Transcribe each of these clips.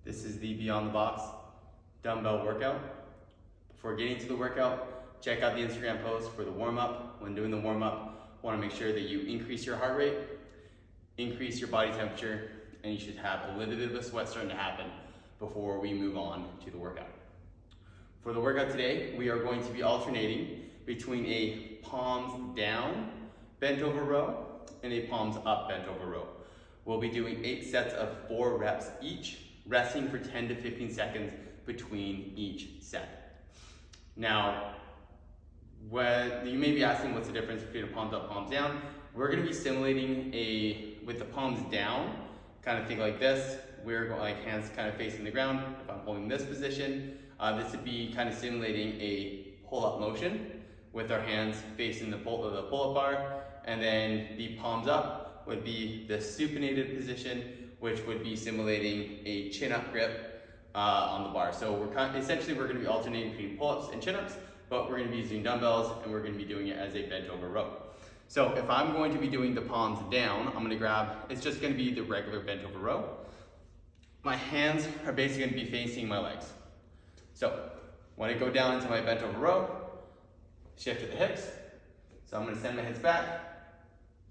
This is the Beyond the Box dumbbell workout. Before getting to the workout, check out the Instagram post for the warm-up. When doing the warm-up, want to make sure that you increase your heart rate, increase your body temperature, and you should have a little bit of a sweat starting to happen before we move on to the workout. For the workout today, we are going to be alternating between a palms down bent over row and a palms up bent over row. We'll be doing 8 sets of 4 reps each, resting for 10 to 15 seconds between each set. Now, when you may be asking what's the difference between a palms up, palms down, we're going to be simulating with the palms down, kind of think like this. We're going like hands kind of facing the ground. If I'm holding this position, this would be kind of simulating a pull-up motion with our hands facing the pull-up bar, and then the palms up would be the supinated position, which would be simulating a chin-up grip on the bar. So essentially we're going to be alternating between pull-ups and chin-ups, but we're going to be using dumbbells and we're going to be doing it as a bent over row. So if I'm going to be doing the palms down, I'm going to grab, it's just going to be the regular bent over row. My hands are basically going to be facing my legs. So when I go down into my bent over row, shift to the hips. So I'm going to send my hips back,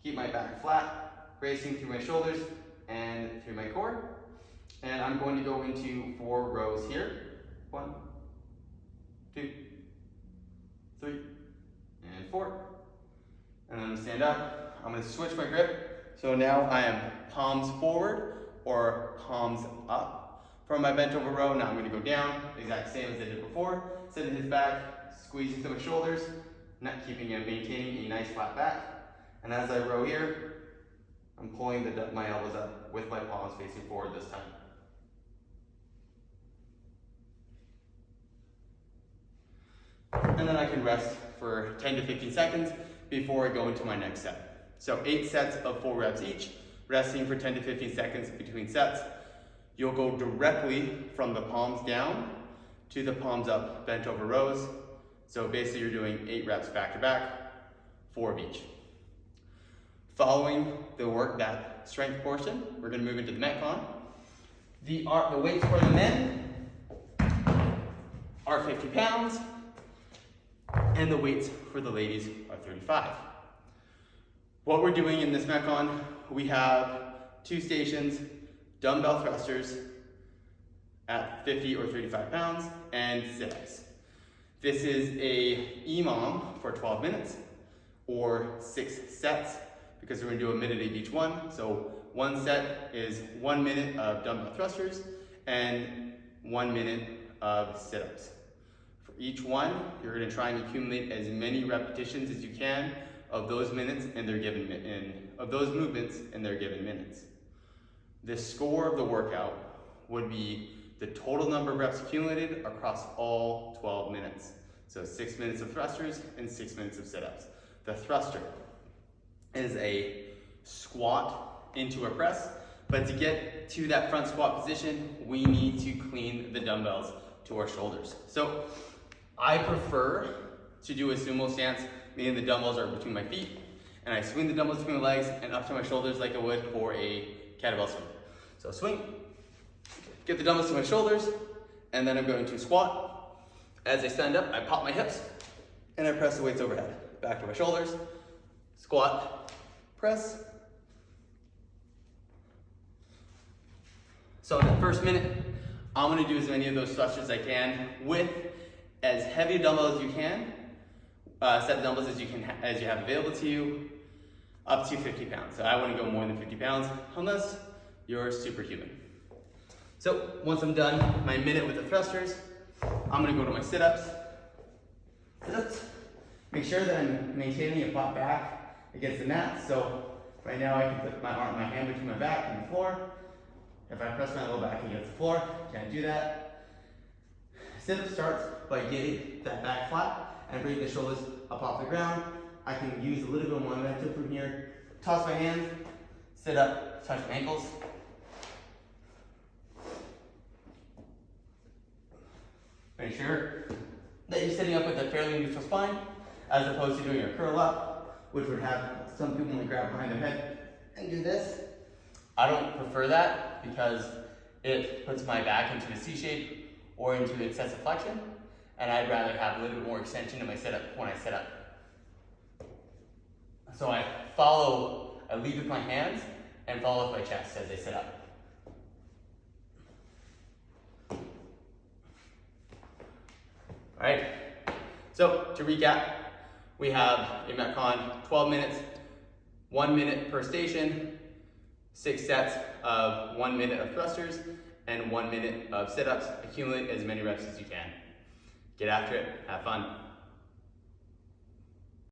keep my back flat, bracing through my shoulders and through my core. And I'm going to go into 4 rows here. 1, 2, 3, and 4. And I'm going to stand up. I'm going to switch my grip. So now I am palms forward or palms up. From my bent over row, now I'm going to go down, exact same as I did before. Send the hips back, squeezing through my shoulders, maintaining a nice flat back. And as I row here, I'm pulling my elbows up with my palms facing forward this time. And then I can rest for 10 to 15 seconds before I go into my next set. So 8 sets of 4 reps each, resting for 10 to 15 seconds between sets. You'll go directly from the palms down to the palms up bent over rows. So basically you're doing 8 reps back to back, 4 of each. Following that strength portion, we're going to move into the Metcon. The weights for the men are 50 pounds, and the weights for the ladies are 35. What we're doing in this Metcon, we have 2 stations, dumbbell thrusters at 50 or 35 pounds, and sit-ups. This is a EMOM for 12 minutes, or 6 sets, because we're going to do a minute of each one. So 1 set is 1 minute of dumbbell thrusters and 1 minute of sit-ups. For each one, you're going to try and accumulate as many repetitions as you can of those minutes and their given of those movements in their given minutes. The score of the workout would be the total number of reps accumulated across all 12 minutes. So 6 minutes of thrusters and 6 minutes of sit-ups. The thruster is a squat into a press, but to get to that front squat position, we need to clean the dumbbells to our shoulders. So I prefer to do a sumo stance, meaning the dumbbells are between my feet, and I swing the dumbbells between my legs and up to my shoulders like I would for a kettlebell swing. So swing, get the dumbbells to my shoulders, and then I'm going to squat. As I stand up, I pop my hips, and I press the weights overhead. Back to my shoulders, squat, press. So in the first minute, I'm going to do as many of those thrusters as I can with as heavy a dumbbell as you can, set of dumbbells as you have available to you, up to 50 pounds. So I want to go more than 50 pounds unless you're superhuman. So once I'm done my minute with the thrusters, I'm going to go to my sit-ups. Sit-ups. Make sure that I'm maintaining a flat back against the mat. So right now I can put my hand between my back and the floor. If I press my low back against the floor, can't do that. Sit-up starts by getting that back flat and bring the shoulders up off the ground. I can use a little bit more momentum from here. Toss my hands, sit up, touch my ankles. Make sure that you're sitting up with a fairly neutral spine, as opposed to doing a curl up, which would have some people want to grab behind their head and do this. I don't prefer that because it puts my back into a C shape or into excessive flexion, and I'd rather have a little bit more extension in my setup when I set up. So I lead with my hands and follow with my chest as I sit up. All right, so to recap, we have in Metcon 12 minutes, 1 minute per station, 6 sets of 1 minute of thrusters, and 1 minute of sit-ups. Accumulate as many reps as you can. Get after it, have fun.